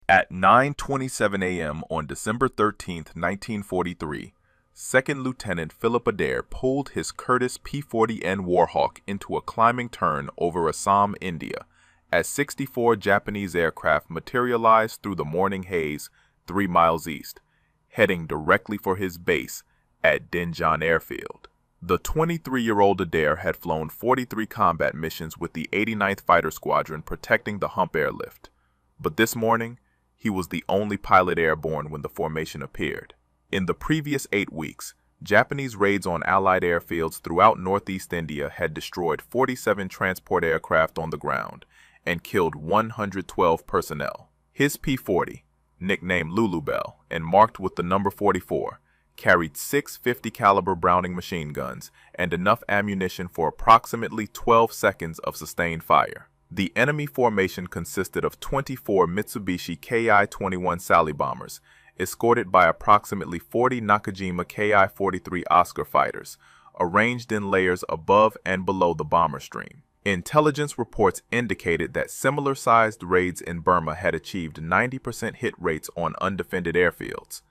At 9:27 a.m. on December 13, 1943, Second Lieutenant Philip Adair pulled his Curtiss P-40N Warhawk into a climbing turn over Assam, India, as 64 Japanese aircraft materialized through the morning haze 3 miles east, heading directly for his base at Dinjan Airfield. The 23-year-old Adair had flown 43 combat missions with the 89th Fighter Squadron protecting the Hump airlift, but this morning, he was the only pilot airborne when the formation appeared. In the previous 8 weeks, Japanese raids on Allied airfields throughout northeast India had destroyed 47 transport aircraft on the ground and killed 112 personnel. His P-40, nicknamed Lulubelle and marked with the number 44, carried 6 50 caliber Browning machine guns and enough ammunition for approximately 12 seconds of sustained fire. The enemy formation consisted of 24 Mitsubishi Ki-21 Sally bombers, escorted by approximately 40 Nakajima Ki-43 Oscar fighters, arranged in layers above and below the bomber stream. Intelligence reports indicated that similar-sized raids in Burma had achieved 90% hit rates on undefended airfields.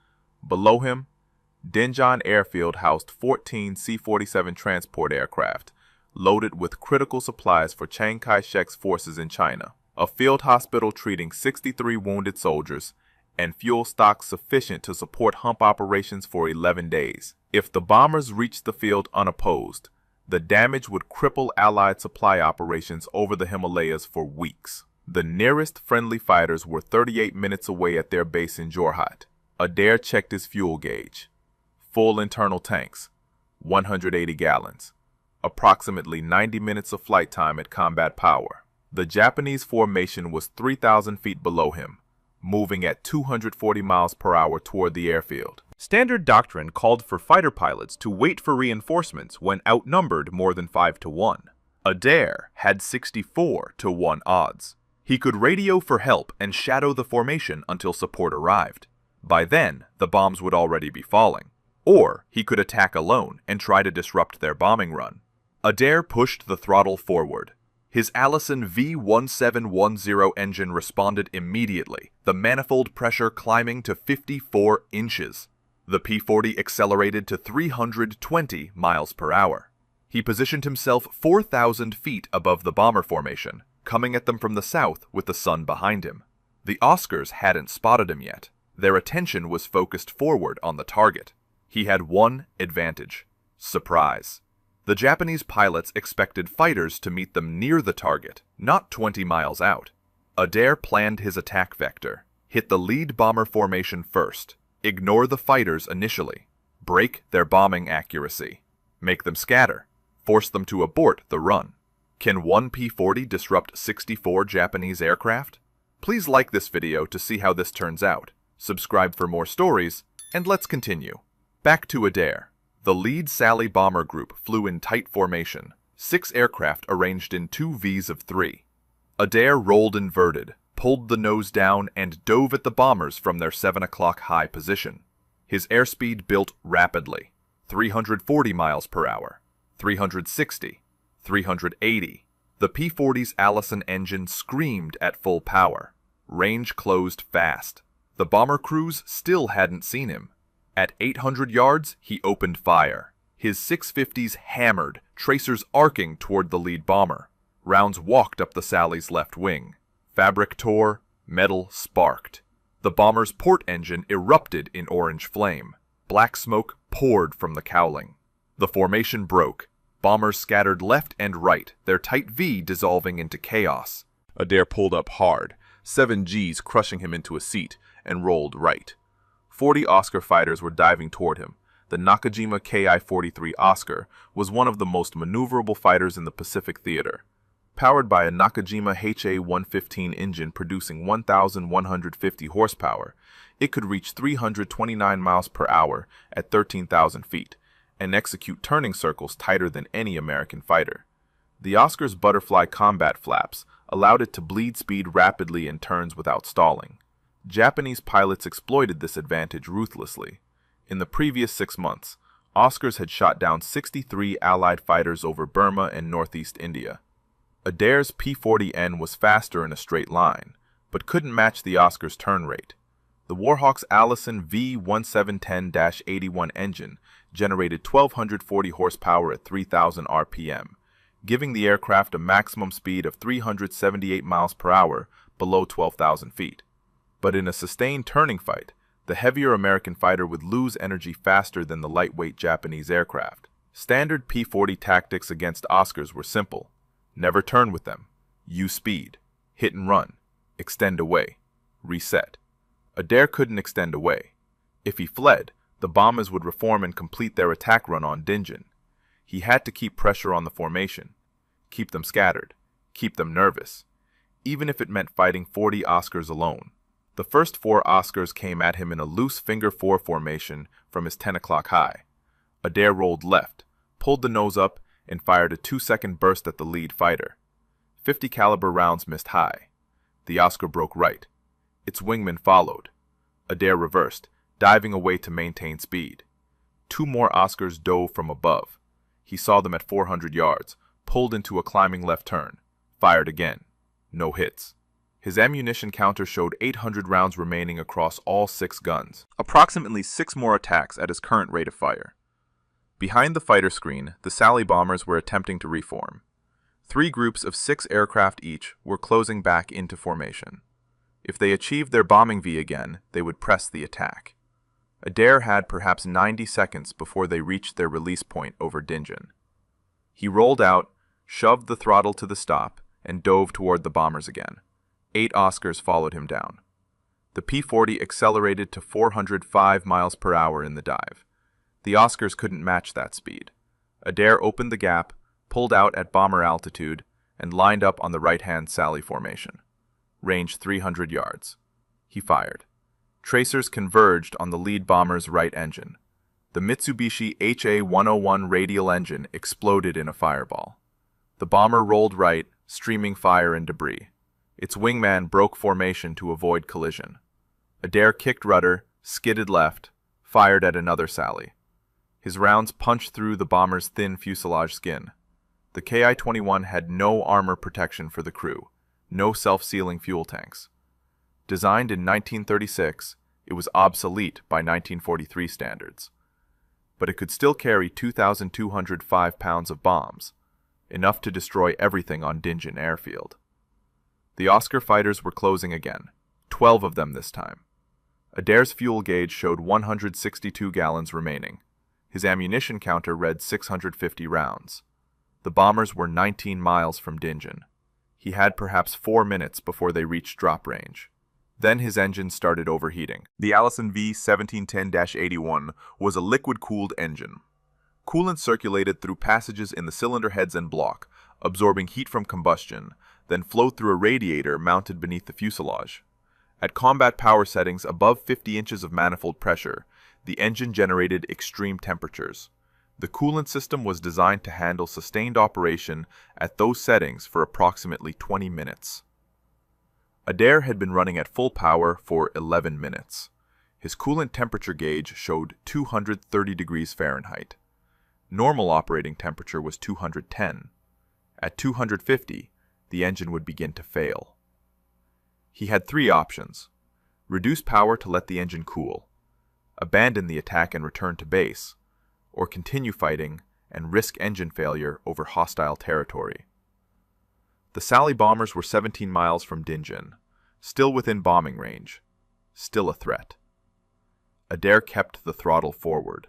Below him, Dinjan Airfield housed 14 C-47 transport aircraft, loaded with critical supplies for Chiang Kai-shek's forces in China, a field hospital treating 63 wounded soldiers, and fuel stocks sufficient to support hump operations for 11 days. If the bombers reached the field unopposed, the damage would cripple Allied supply operations over the Himalayas for weeks. The nearest friendly fighters were 38 minutes away at their base in Jorhat. Adair checked his fuel gauge. Full internal tanks, 180 gallons. Approximately 90 minutes of flight time at combat power. The Japanese formation was 3,000 feet below him, moving at 240 miles per hour toward the airfield. Standard doctrine called for fighter pilots to wait for reinforcements when outnumbered more than 5 to 1. Adair had 64 to 1 odds. He could radio for help and shadow the formation until support arrived. By then, the bombs would already be falling. Or he could attack alone and try to disrupt their bombing run. Adair pushed the throttle forward. His Allison V1710 engine responded immediately, the manifold pressure climbing to 54 inches. The P-40 accelerated to 320 miles per hour. He positioned himself 4,000 feet above the bomber formation, coming at them from the south with the sun behind him. The Oscars hadn't spotted him yet. Their attention was focused forward on the target. He had one advantage: surprise. The Japanese pilots expected fighters to meet them near the target, not 20 miles out. Adair planned his attack vector. Hit the lead bomber formation first. Ignore the fighters initially. Break their bombing accuracy. Make them scatter. Force them to abort the run. Can one P-40 disrupt 64 Japanese aircraft? Please like this video to see how this turns out. Subscribe for more stories, and let's continue. Back to Adair. The lead Sally bomber group flew in tight formation, 6 aircraft arranged in 2 Vs of 3. Adair rolled inverted, pulled the nose down, and dove at the bombers from their 7 o'clock high position. His airspeed built rapidly: 340 miles per hour, 360, 380. The P-40's Allison engine screamed at full power. Range closed fast. The bomber crews still hadn't seen him. At 800 yards, he opened fire. His 650s hammered, tracers arcing toward the lead bomber. Rounds walked up the Sally's left wing. Fabric tore, metal sparked. The bomber's port engine erupted in orange flame. Black smoke poured from the cowling. The formation broke. Bombers scattered left and right, their tight V dissolving into chaos. Adair pulled up hard, 7 Gs crushing him into a seat, and rolled right. 40 Oscar fighters were diving toward him. The Nakajima Ki-43 Oscar was one of the most maneuverable fighters in the Pacific Theater. Powered by a Nakajima HA-115 engine producing 1,150 horsepower, it could reach 329 miles per hour at 13,000 feet and execute turning circles tighter than any American fighter. The Oscar's butterfly combat flaps allowed it to bleed speed rapidly in turns without stalling. Japanese pilots exploited this advantage ruthlessly. In the previous 6 months, Oscars had shot down 63 Allied fighters over Burma and northeast India. Adair's P-40N was faster in a straight line, but couldn't match the Oscar's turn rate. The Warhawk's Allison V1710-81 engine generated 1,240 horsepower at 3,000 RPM, giving the aircraft a maximum speed of 378 miles per hour below 12,000 feet. But in a sustained turning fight, the heavier American fighter would lose energy faster than the lightweight Japanese aircraft. Standard P-40 tactics against Oscars were simple. Never turn with them. Use speed. Hit and run. Extend away. Reset. Adair couldn't extend away. If he fled, the bombers would reform and complete their attack run on Dinjan. He had to keep pressure on the formation. Keep them scattered. Keep them nervous. Even if it meant fighting 40 Oscars alone. The first 4 Oscars came at him in a loose finger 4 formation from his 10 o'clock high. Adair rolled left, pulled the nose up, and fired a 2-second burst at the lead fighter. 50 caliber rounds missed high. The Oscar broke right. Its wingman followed. Adair reversed, diving away to maintain speed. 2 more Oscars dove from above. He saw them at 400 yards, pulled into a climbing left turn, fired again. No hits. His ammunition counter showed 800 rounds remaining across all 6 guns, approximately 6 more attacks at his current rate of fire. Behind the fighter screen, the Sally bombers were attempting to reform. 3 groups of 6 aircraft each were closing back into formation. If they achieved their bombing V again, they would press the attack. Adair had perhaps 90 seconds before they reached their release point over Dinjan. He rolled out, shoved the throttle to the stop, and dove toward the bombers again. 8 Oscars followed him down. The P-40 accelerated to 405 miles per hour in the dive. The Oscars couldn't match that speed. Adair opened the gap, pulled out at bomber altitude, and lined up on the right-hand Sally formation. Range 300 yards. He fired. Tracers converged on the lead bomber's right engine. The Mitsubishi HA-101 radial engine exploded in a fireball. The bomber rolled right, streaming fire and debris. Its wingman broke formation to avoid collision. Adair kicked rudder, skidded left, fired at another Sally. His rounds punched through the bomber's thin fuselage skin. The Ki-21 had no armor protection for the crew, no self-sealing fuel tanks. Designed in 1936, it was obsolete by 1943 standards. But it could still carry 2,205 pounds of bombs, enough to destroy everything on Dinjan Airfield. The Oscar fighters were closing again, 12 of them this time. Adair's fuel gauge showed 162 gallons remaining. His ammunition counter read 650 rounds. The bombers were 19 miles from Dinjan. He had perhaps 4 minutes before they reached drop range. Then his engine started overheating. The Allison V1710-81 was a liquid-cooled engine. Coolant circulated through passages in the cylinder heads and block, absorbing heat from combustion, then flowed through a radiator mounted beneath the fuselage. At combat power settings above 50 inches of manifold pressure, the engine generated extreme temperatures. The coolant system was designed to handle sustained operation at those settings for approximately 20 minutes. Adair had been running at full power for 11 minutes. His coolant temperature gauge showed 230 degrees Fahrenheit. Normal operating temperature was 210. At 250, the engine would begin to fail. He had 3 options: reduce power to let the engine cool, abandon the attack and return to base, or continue fighting and risk engine failure over hostile territory. The Sally bombers were 17 miles from Dinjan, still within bombing range, still a threat. Adair kept the throttle forward.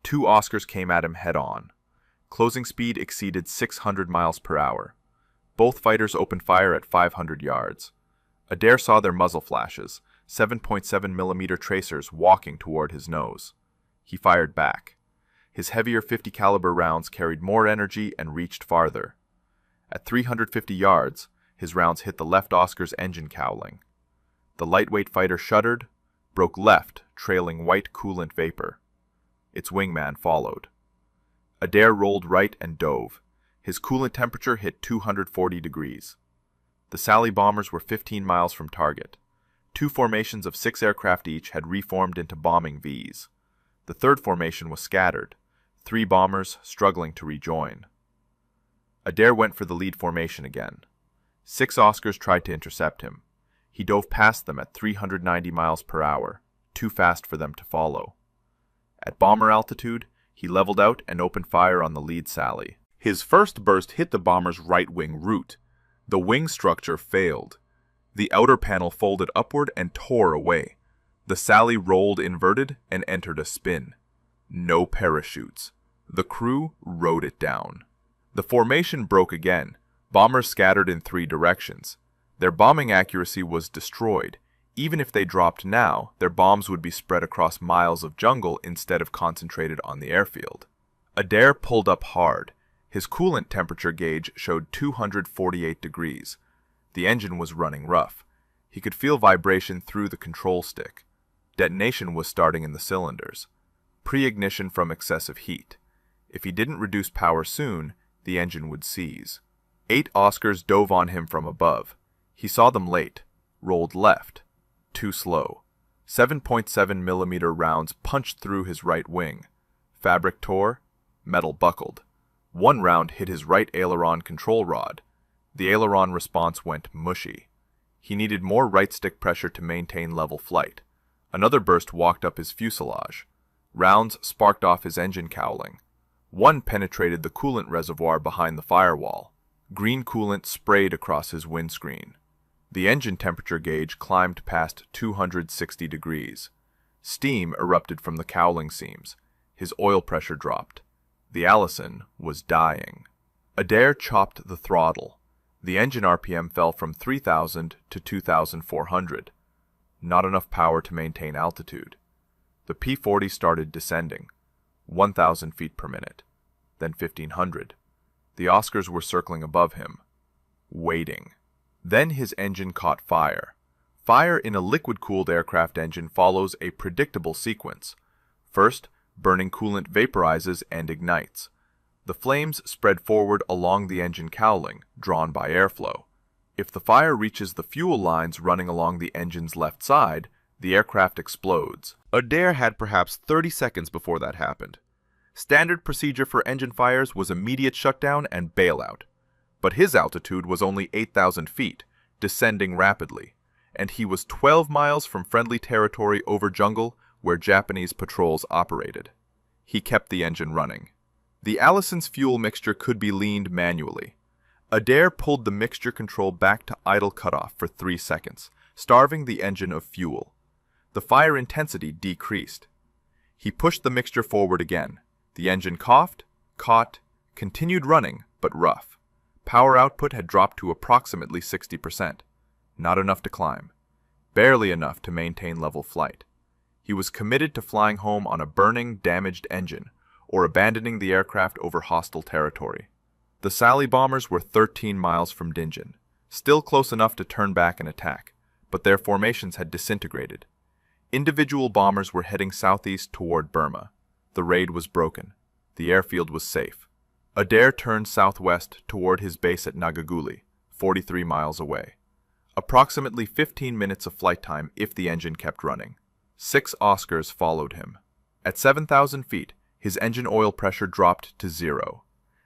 2 Oscars came at him head-on. Closing speed exceeded 600 miles per hour. Both fighters opened fire at 500 yards. Adair saw their muzzle flashes, 7.7mm tracers walking toward his nose. He fired back. His heavier 50 caliber rounds carried more energy and reached farther. At 350 yards, his rounds hit the left Oscar's engine cowling. The lightweight fighter shuddered, broke left, trailing white coolant vapor. Its wingman followed. Adair rolled right and dove. His coolant temperature hit 240 degrees. The Sally bombers were 15 miles from target. 2 formations of 6 aircraft each had reformed into bombing Vs. The third formation was scattered, 3 bombers struggling to rejoin. Adair went for the lead formation again. 6 Oscars tried to intercept him. He dove past them at 390 miles per hour, too fast for them to follow. At bomber altitude, he leveled out and opened fire on the lead Sally. His first burst hit the bomber's right wing root. The wing structure failed. The outer panel folded upward and tore away. The Sally rolled inverted and entered a spin. No parachutes. The crew rode it down. The formation broke again. Bombers scattered in 3 directions. Their bombing accuracy was destroyed. Even if they dropped now, their bombs would be spread across miles of jungle instead of concentrated on the airfield. Adair pulled up hard. His coolant temperature gauge showed 248 degrees. The engine was running rough. He could feel vibration through the control stick. Detonation was starting in the cylinders. Pre-ignition from excessive heat. If he didn't reduce power soon, the engine would seize. 8 Oscars dove on him from above. He saw them late, rolled left. Too slow. 7.7 millimeter rounds punched through his right wing. Fabric tore, metal buckled. One round hit his right aileron control rod. The aileron response went mushy. He needed more right stick pressure to maintain level flight. Another burst walked up his fuselage. Rounds sparked off his engine cowling. One penetrated the coolant reservoir behind the firewall. Green coolant sprayed across his windscreen. The engine temperature gauge climbed past 260 degrees. Steam erupted from the cowling seams. His oil pressure dropped. The Allison was dying. Adair chopped the throttle. The engine RPM fell from 3,000 to 2,400. Not enough power to maintain altitude. The P-40 started descending. 1,000 feet per minute. Then 1,500. The Oscars were circling above him. Waiting. Then his engine caught fire. Fire in a liquid-cooled aircraft engine follows a predictable sequence. First, burning coolant vaporizes and ignites. The flames spread forward along the engine cowling, drawn by airflow. If the fire reaches the fuel lines running along the engine's left side, the aircraft explodes. Adair had perhaps 30 seconds before that happened. Standard procedure for engine fires was immediate shutdown and bailout. But his altitude was only 8,000 feet, descending rapidly, and he was 12 miles from friendly territory over jungle where Japanese patrols operated. He kept the engine running. The Allison's fuel mixture could be leaned manually. Adair pulled the mixture control back to idle cutoff for 3 seconds, starving the engine of fuel. The fire intensity decreased. He pushed the mixture forward again. The engine coughed, caught, continued running, but rough. Power output had dropped to approximately 60%. Not enough to climb. Barely enough to maintain level flight. He was committed to flying home on a burning, damaged engine, or abandoning the aircraft over hostile territory. The Sally bombers were 13 miles from Dingen, still close enough to turn back and attack, but their formations had disintegrated. Individual bombers were heading southeast toward Burma. The raid was broken. The airfield was safe. Adair turned southwest toward his base at Nagaguli, 43 miles away. Approximately 15 minutes of flight time if the engine kept running. 6 Oscars followed him. At 7,000 feet, his engine oil pressure dropped to 0.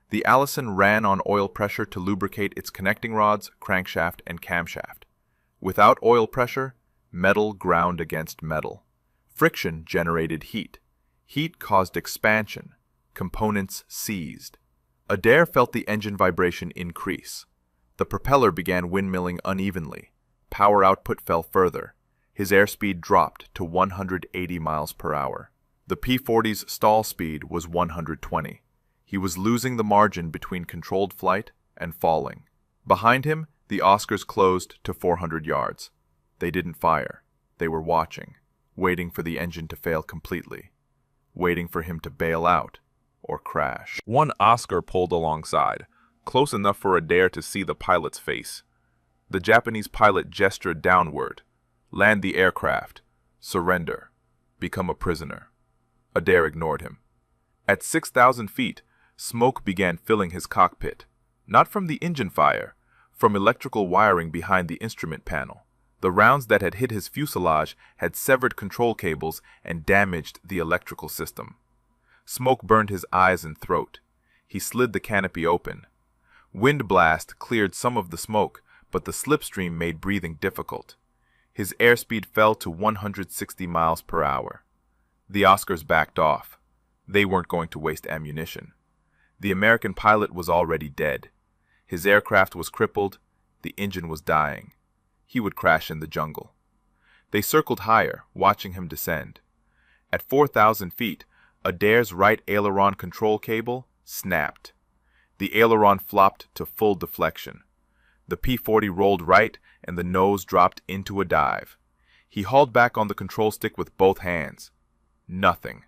The Allison ran on oil pressure to lubricate its connecting rods, crankshaft, and camshaft. Without oil pressure, metal ground against metal. Friction generated heat. Heat caused expansion. Components seized. Adair felt the engine vibration increase. The propeller began windmilling unevenly. Power output fell further. His airspeed dropped to 180 miles per hour. The P-40's stall speed was 120. He was losing the margin between controlled flight and falling. Behind him, the Oscars closed to 400 yards. They didn't fire. They were watching, waiting for the engine to fail completely, waiting for him to bail out or crash. One Oscar pulled alongside, close enough for Adair to see the pilot's face. The Japanese pilot gestured downward. Land the aircraft. Surrender. Become a prisoner. Adair ignored him. At 6,000 feet, smoke began filling his cockpit. Not from the engine fire, from electrical wiring behind the instrument panel. The rounds that had hit his fuselage had severed control cables and damaged the electrical system. Smoke burned his eyes and throat. He slid the canopy open. Wind blast cleared some of the smoke, but the slipstream made breathing difficult. His airspeed fell to 160 miles per hour. The Oscars backed off. They weren't going to waste ammunition. The American pilot was already dead. His aircraft was crippled. The engine was dying. He would crash in the jungle. They circled higher, watching him descend. At 4,000 feet, Adair's right aileron control cable snapped. The aileron flopped to full deflection. The P-40 rolled right, and the nose dropped into a dive. He hauled back on the control stick with both hands. Nothing.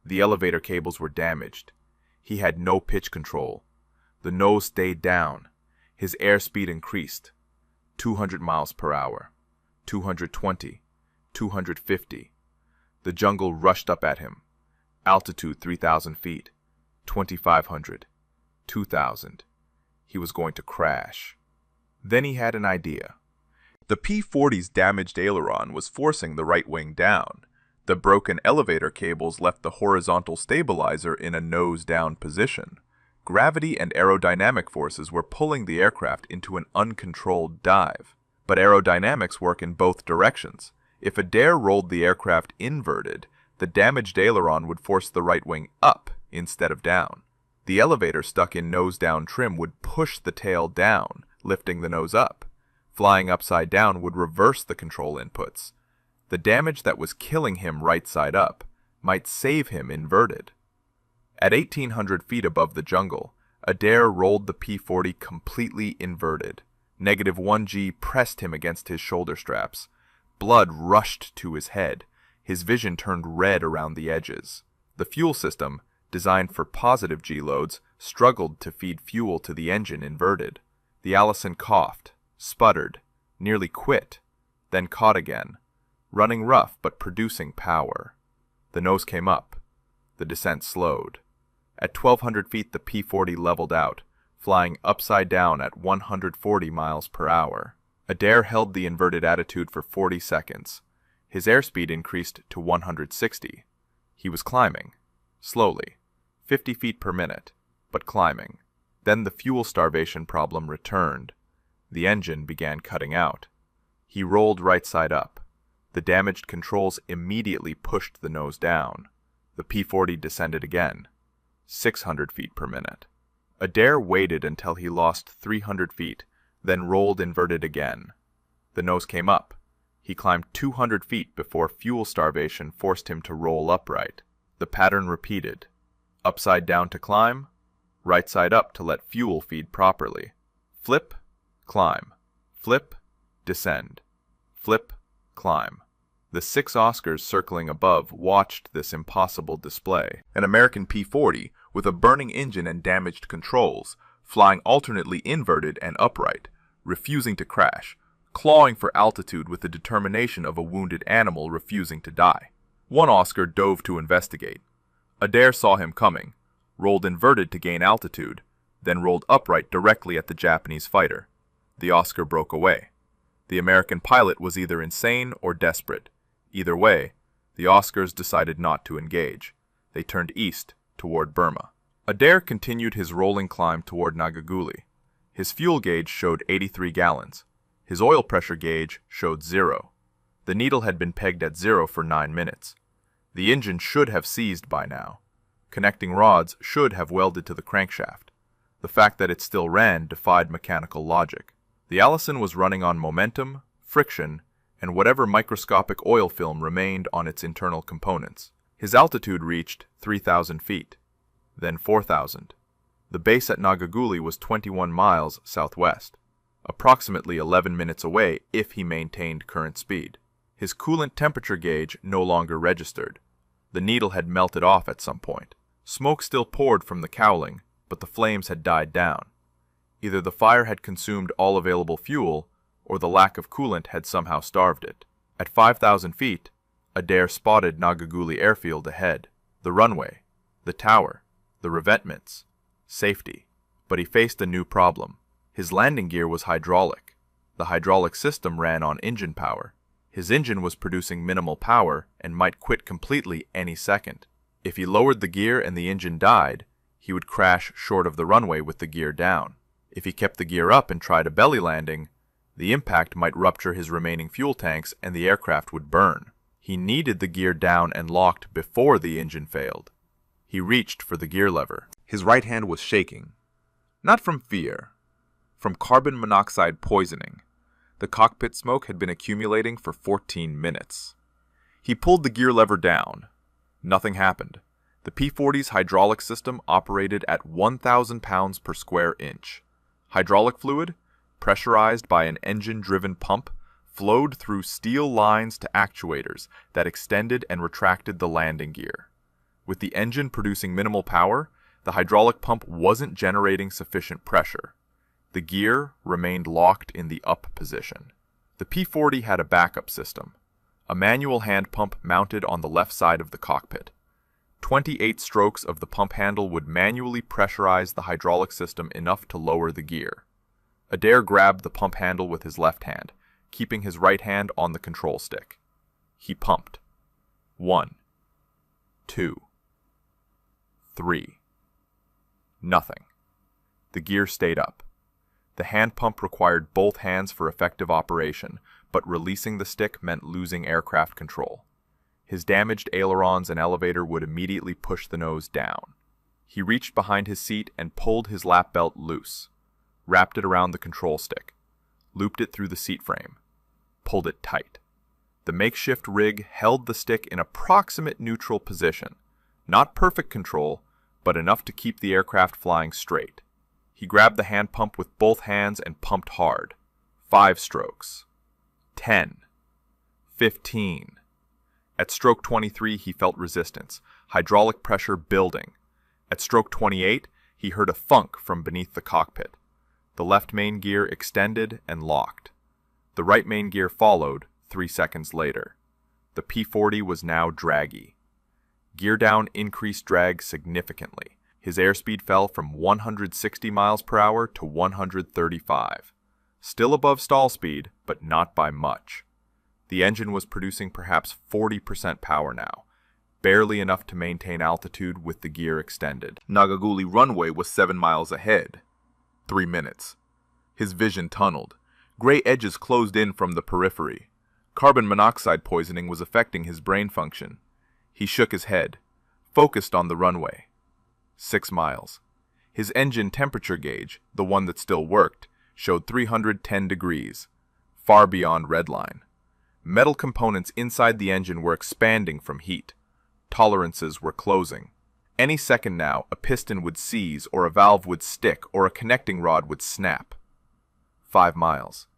The elevator cables were damaged. He had no pitch control. The nose stayed down. His airspeed increased. 200 miles per hour. 220. 250. The jungle rushed up at him. Altitude 3,000 feet. 2,500. 2,000. He was going to crash. Then he had an idea. The P-40's damaged aileron was forcing the right wing down. The broken elevator cables left the horizontal stabilizer in a nose-down position. Gravity and aerodynamic forces were pulling the aircraft into an uncontrolled dive. But aerodynamics work in both directions. If Adair rolled the aircraft inverted, the damaged aileron would force the right wing up instead of down. The elevator stuck in nose-down trim would push the tail down, lifting the nose up. Flying upside down would reverse the control inputs. The damage that was killing him right side up might save him inverted. At 1,800 feet above the jungle, Adair rolled the P-40 completely inverted. -1G pressed him against his shoulder straps. Blood rushed to his head. His vision turned red around the edges. The fuel system, designed for positive G loads, struggled to feed fuel to the engine inverted. The Allison coughed, sputtered, nearly quit, then caught again, running rough but producing power. The nose came up. The descent slowed. At 1,200 feet, the P-40 leveled out, flying upside down at 140 miles per hour. Adair held the inverted attitude for 40 seconds. His airspeed increased to 160. He was climbing, slowly, 50 feet per minute, but climbing. Then the fuel starvation problem returned. The engine began cutting out. He rolled right side up. The damaged controls immediately pushed the nose down. The P-40 descended again, 600 feet per minute. Adair waited until he lost 300 feet, then rolled inverted again. The nose came up. He climbed 200 feet before fuel starvation forced him to roll upright. The pattern repeated. Upside down to climb, right side up to let fuel feed properly. Flip, climb. Flip, descend. Flip, climb. The 6 Oscars circling above watched this impossible display. An American P-40 with a burning engine and damaged controls, flying alternately inverted and upright, refusing to crash, clawing for altitude with the determination of a wounded animal refusing to die. One Oscar dove to investigate. Adair saw him coming, rolled inverted to gain altitude, then rolled upright directly at the Japanese fighter. The Oscar broke away. The American pilot was either insane or desperate. Either way, the Oscars decided not to engage. They turned east, toward Burma. Adair continued his rolling climb toward Nagaguli. His fuel gauge showed 83 gallons. His oil pressure gauge showed 0. The needle had been pegged at 0 for 9 minutes. The engine should have seized by now. Connecting rods should have welded to the crankshaft. The fact that it still ran defied mechanical logic. The Allison was running on momentum, friction, and whatever microscopic oil film remained on its internal components. His altitude reached 3,000 feet, then 4,000. The base at Nagaguli was 21 miles southwest, approximately 11 minutes away if he maintained current speed. His coolant temperature gauge no longer registered. The needle had melted off at some point. Smoke still poured from the cowling, but the flames had died down. Either the fire had consumed all available fuel, or the lack of coolant had somehow starved it. At 5,000 feet, Adair spotted Nagaguli airfield ahead, the runway, the tower, the revetments, safety. But he faced a new problem. His landing gear was hydraulic. The hydraulic system ran on engine power. His engine was producing minimal power and might quit completely any second. If he lowered the gear and the engine died, he would crash short of the runway with the gear down. If he kept the gear up and tried a belly landing, The impact might rupture his remaining fuel tanks and the aircraft would burn. He needed the gear down and locked before the engine failed. He reached for the gear lever. His right hand was shaking. Not from fear. From carbon monoxide poisoning. The cockpit smoke had been accumulating for 14 minutes. He pulled the gear lever down. Nothing happened. The P-40's hydraulic system operated at 1,000 pounds per square inch. Hydraulic fluid, pressurized by an engine-driven pump, flowed through steel lines to actuators that extended and retracted the landing gear. With the engine producing minimal power, the hydraulic pump wasn't generating sufficient pressure. The gear remained locked in the up position. The P-40 had a backup system, a manual hand pump mounted on the left side of the cockpit. 28 strokes of the pump handle would manually pressurize the hydraulic system enough to lower the gear. Adair grabbed the pump handle with his left hand, keeping his right hand on the control stick. He pumped. 1, 2, 3. Nothing. The gear stayed up. The hand pump required both hands for effective operation, but releasing the stick meant losing aircraft control. His damaged ailerons and elevator would immediately push the nose down. He reached behind his seat and pulled his lap belt loose, wrapped it around the control stick, looped it through the seat frame, pulled it tight. The makeshift rig held the stick in approximate neutral position, not perfect control, but enough to keep the aircraft flying straight. He grabbed the hand pump with both hands and pumped hard. 5 strokes. 10. 15. At stroke 23, he felt resistance, hydraulic pressure building. At stroke 28, he heard a thunk from beneath the cockpit. The left main gear extended and locked. The right main gear followed 3 seconds later. The P-40 was now draggy. Gear down increased drag significantly. His airspeed fell from 160 miles per hour to 135. Still above stall speed, but not by much. The engine was producing perhaps 40% power now, barely enough to maintain altitude with the gear extended. Nagaguli runway was 7 miles ahead. 3 minutes. His vision tunneled. Gray edges closed in from the periphery. Carbon monoxide poisoning was affecting his brain function. He shook his head, focused on the runway. 6 miles. His engine temperature gauge, the one that still worked, showed 310 degrees, far beyond redline. Metal components inside the engine were expanding from heat. Tolerances were closing. Any second now, a piston would seize, or a valve would stick, or a connecting rod would snap. 5 miles.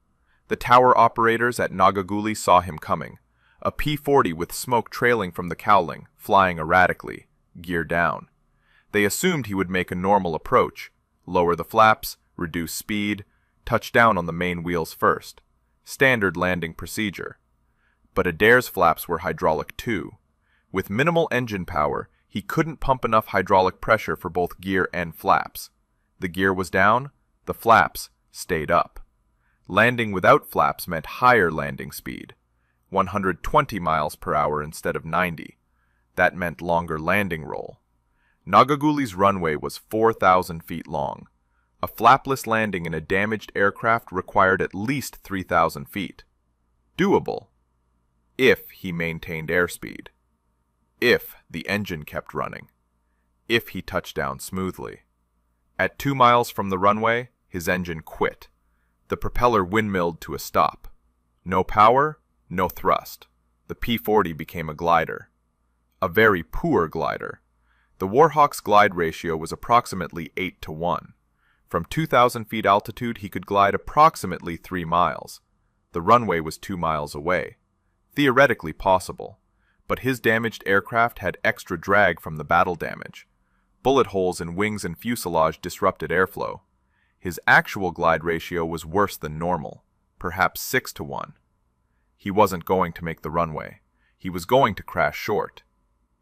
The tower operators at Nagaguli saw him coming. A P-40 with smoke trailing from the cowling, flying erratically, gear down. They assumed he would make a normal approach, lower the flaps, reduce speed, touch down on the main wheels first. Standard landing procedure. But Adair's flaps were hydraulic too. With minimal engine power, he couldn't pump enough hydraulic pressure for both gear and flaps. The gear was down, the flaps stayed up. Landing without flaps meant higher landing speed, 120 miles per hour instead of 90. That meant longer landing roll. Nagaguli's runway was 4,000 feet long. A flapless landing in a damaged aircraft required at least 3,000 feet. Doable, if he maintained airspeed. If the engine kept running. If he touched down smoothly. At 2 miles from the runway, his engine quit. The propeller windmilled to a stop. No power, no thrust. The P-40 became a glider. A very poor glider. The Warhawk's glide ratio was approximately 8-to-1. From 2,000 feet altitude, he could glide approximately 3 miles. The runway was 2 miles away. Theoretically possible, but his damaged aircraft had extra drag from the battle damage. Bullet holes in wings and fuselage disrupted airflow. His actual glide ratio was worse than normal, perhaps 6-to-1. He wasn't going to make the runway. He was going to crash short,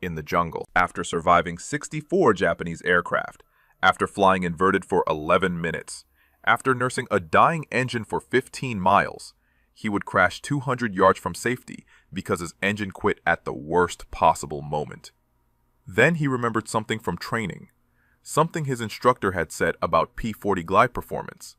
in the jungle. After surviving 64 Japanese aircraft, after flying inverted for 11 minutes, after nursing a dying engine for 15 miles, he would crash 200 yards from safety because his engine quit at the worst possible moment. Then he remembered something from training, something his instructor had said about P-40 glide performance,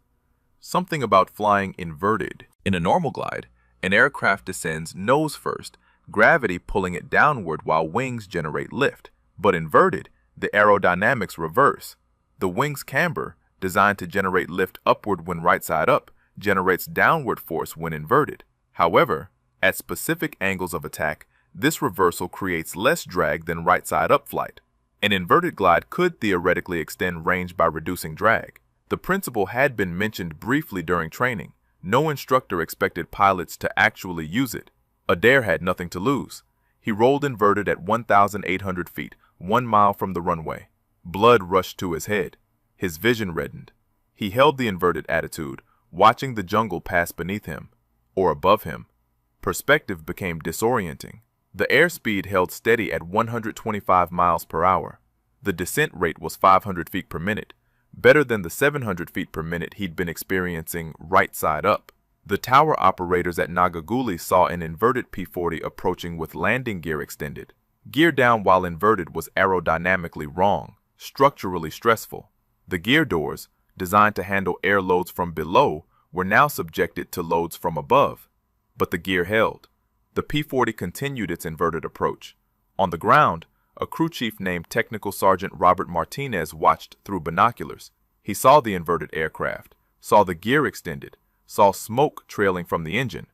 something about flying inverted In a normal glide, an aircraft descends nose first, gravity pulling it downward while wings generate lift. But inverted, the aerodynamics reverse. The wings camber, designed to generate lift upward when right side up, generates downward force when inverted. However, at specific angles of attack, this reversal creates less drag than right side up flight. An inverted glide could theoretically extend range by reducing drag. The principle had been mentioned briefly during training. No instructor expected pilots to actually use it. Adair had nothing to lose. He rolled inverted at 1,800 feet, 1 mile from the runway. Blood rushed to his head. His vision reddened. He held the inverted attitude, watching the jungle pass beneath him, or above him. Perspective became disorienting. The airspeed held steady at 125 miles per hour. The descent rate was 500 feet per minute, better than the 700 feet per minute he'd been experiencing right side up. The tower operators at Nagaguli saw an inverted P-40 approaching with landing gear extended. Gear down while inverted was aerodynamically wrong, structurally stressful. The gear doors, designed to handle air loads from below, were now subjected to loads from above. But the gear held. The P-40 continued its inverted approach. On the ground, a crew chief named Technical Sergeant Robert Martinez watched through binoculars. He saw the inverted aircraft, saw the gear extended, saw smoke trailing from the engine.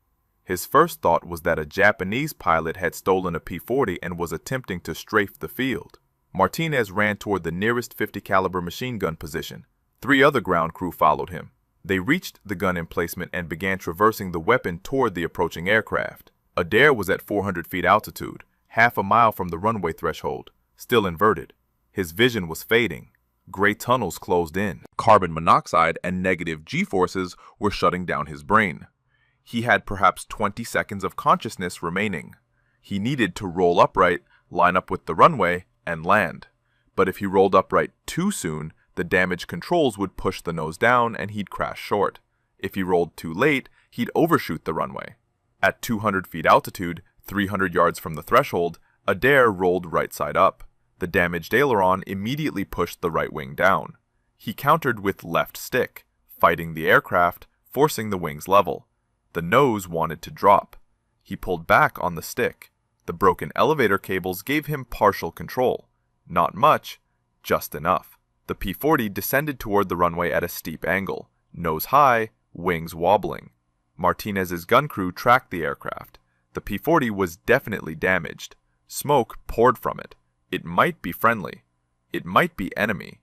His first thought was that a Japanese pilot had stolen a P-40 and was attempting to strafe the field. Martinez ran toward the nearest 50 caliber machine gun position. 3 other ground crew followed him. They reached the gun emplacement and began traversing the weapon toward the approaching aircraft. Adair was at 400 feet altitude, half a mile from the runway threshold, still inverted. His vision was fading. Gray tunnels closed in. Carbon monoxide and negative G-forces were shutting down his brain. He had perhaps 20 seconds of consciousness remaining. He needed to roll upright, line up with the runway, and land. But if he rolled upright too soon, the damage controls would push the nose down and he'd crash short. If he rolled too late, he'd overshoot the runway. At 200 feet altitude, 300 yards from the threshold, Adair rolled right side up. The damaged aileron immediately pushed the right wing down. He countered with left stick, fighting the aircraft, forcing the wings level. The nose wanted to drop. He pulled back on the stick. The broken elevator cables gave him partial control. Not much, just enough. The P-40 descended toward the runway at a steep angle, nose high, wings wobbling. Martinez's gun crew tracked the aircraft. The P-40 was definitely damaged. Smoke poured from it. It might be friendly. It might be enemy.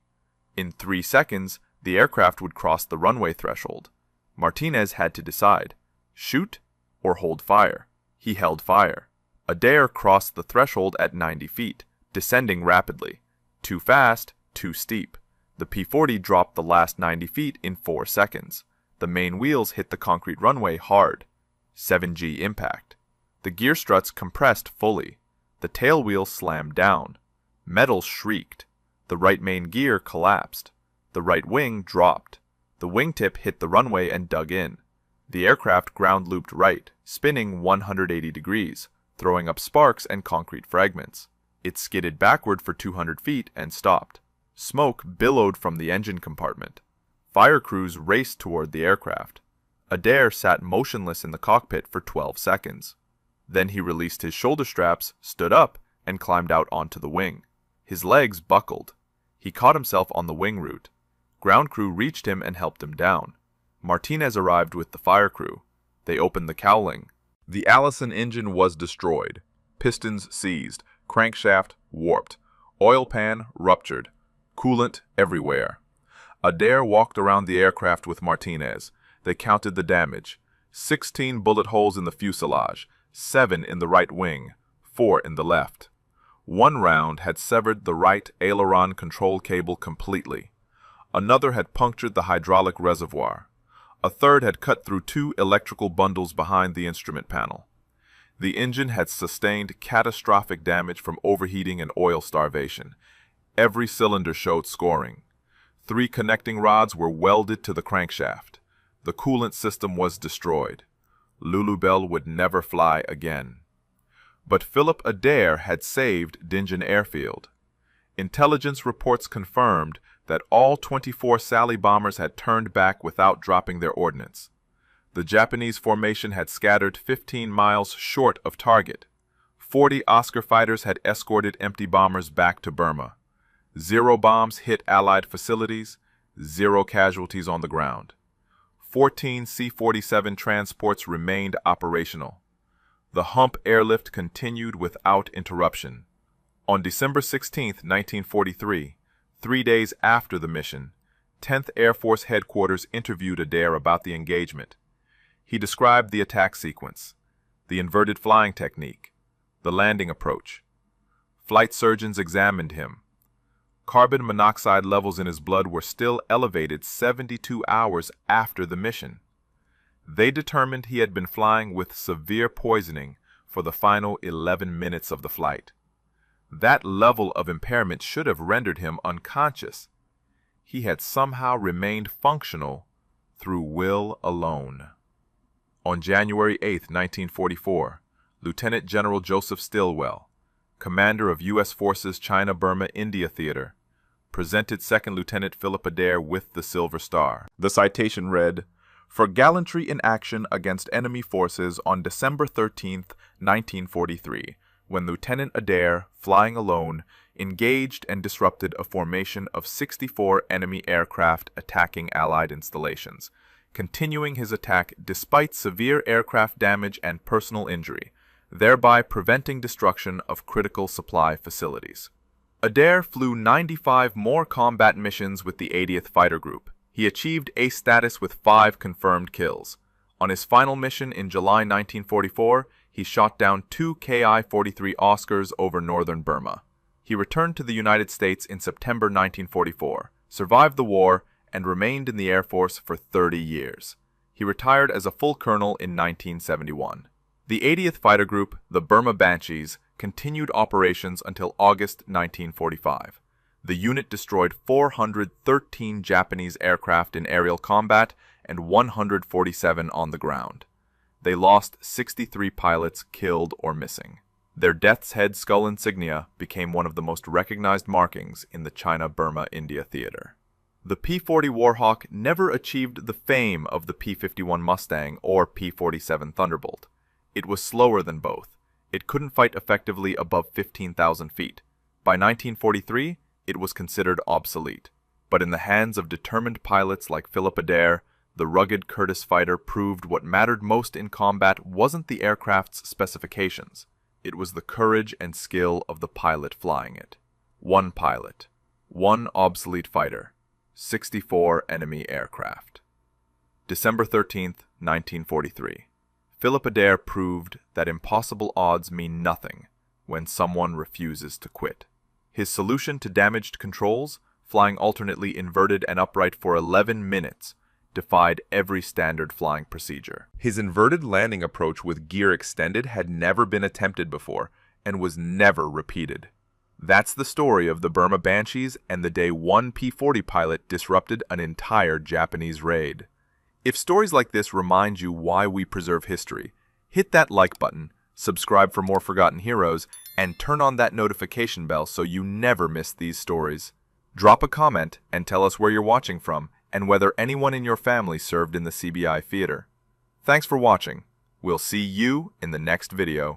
In 3 seconds, the aircraft would cross the runway threshold. Martinez had to decide, shoot or hold fire. He held fire. Adair crossed the threshold at 90 feet, descending rapidly. Too fast, too steep. The P-40 dropped the last 90 feet in 4 seconds. The main wheels hit the concrete runway hard. 7G impact. The gear struts compressed fully. The tail wheel slammed down. Metal shrieked. The right main gear collapsed. The right wing dropped. The wingtip hit the runway and dug in. The aircraft ground looped right, spinning 180 degrees, throwing up sparks and concrete fragments. It skidded backward for 200 feet and stopped. Smoke billowed from the engine compartment. Fire crews raced toward the aircraft. Adair sat motionless in the cockpit for 12 seconds. Then he released his shoulder straps, stood up, and climbed out onto the wing. His legs buckled. He caught himself on the wing root. Ground crew reached him and helped him down. Martinez arrived with the fire crew. They opened the cowling. The Allison engine was destroyed. Pistons seized. Crankshaft warped. Oil pan ruptured. Coolant everywhere. Adair walked around the aircraft with Martinez. They counted the damage. 16 bullet holes in the fuselage, 7 in the right wing, 4 in the left. 1 round had severed the right aileron control cable completely. Another had punctured the hydraulic reservoir. A third had cut through 2 electrical bundles behind the instrument panel. The engine had sustained catastrophic damage from overheating and oil starvation. Every cylinder showed scoring. 3 connecting rods were welded to the crankshaft. The coolant system was destroyed. Lulubelle would never fly again. But Philip Adair had saved Dinjan Airfield. Intelligence reports confirmed that all 24 Sally bombers had turned back without dropping their ordnance. The Japanese formation had scattered 15 miles short of target. 40 Oscar fighters had escorted empty bombers back to Burma. 0 bombs hit Allied facilities, 0 casualties on the ground. 14 C-47 transports remained operational. The hump airlift continued without interruption. On December 16, 1943, 3 days after the mission, 10th Air Force Headquarters interviewed Adair about the engagement. He described the attack sequence, the inverted flying technique, the landing approach. Flight surgeons examined him. Carbon monoxide levels in his blood were still elevated 72 hours after the mission. They determined he had been flying with severe poisoning for the final 11 minutes of the flight. That level of impairment should have rendered him unconscious. He had somehow remained functional through will alone. On January 8, 1944, Lieutenant General Joseph Stilwell, commander of U.S. Forces China-Burma-India Theater, presented 2nd Lieutenant Philip Adair with the Silver Star. The citation read, "For gallantry in action against enemy forces on December 13, 1943, when Lieutenant Adair, flying alone, engaged and disrupted a formation of 64 enemy aircraft attacking Allied installations, continuing his attack despite severe aircraft damage and personal injury, thereby preventing destruction of critical supply facilities." Adair flew 95 more combat missions with the 80th Fighter Group. He achieved ace status with 5 confirmed kills. On his final mission in July 1944, he shot down 2 Ki-43 Oscars over northern Burma. He returned to the United States in September 1944, survived the war, and remained in the Air Force for 30 years. He retired as a full colonel in 1971. The 80th Fighter Group, the Burma Banshees, continued operations until August 1945. The unit destroyed 413 Japanese aircraft in aerial combat and 147 on the ground. They lost 63 pilots killed or missing. Their death's head skull insignia became one of the most recognized markings in the China-Burma-India theater. The P-40 Warhawk never achieved the fame of the P-51 Mustang or P-47 Thunderbolt. It was slower than both. It couldn't fight effectively above 15,000 feet. By 1943, it was considered obsolete. But in the hands of determined pilots like Philip Adair, the rugged Curtiss fighter proved what mattered most in combat wasn't the aircraft's specifications. It was the courage and skill of the pilot flying it. 1 pilot, 1 obsolete fighter, 64 enemy aircraft. December 13, 1943. Philip Adair proved that impossible odds mean nothing when someone refuses to quit. His solution to damaged controls, flying alternately inverted and upright for 11 minutes, defied every standard flying procedure. His inverted landing approach with gear extended had never been attempted before and was never repeated. That's the story of the Burma Banshees and the day 1 P-40 pilot disrupted an entire Japanese raid. If stories like this remind you why we preserve history, hit that like button, subscribe for more forgotten heroes, and turn on that notification bell so you never miss these stories. Drop a comment and tell us where you're watching from and whether anyone in your family served in the CBI theater. Thanks for watching. We'll see you in the next video.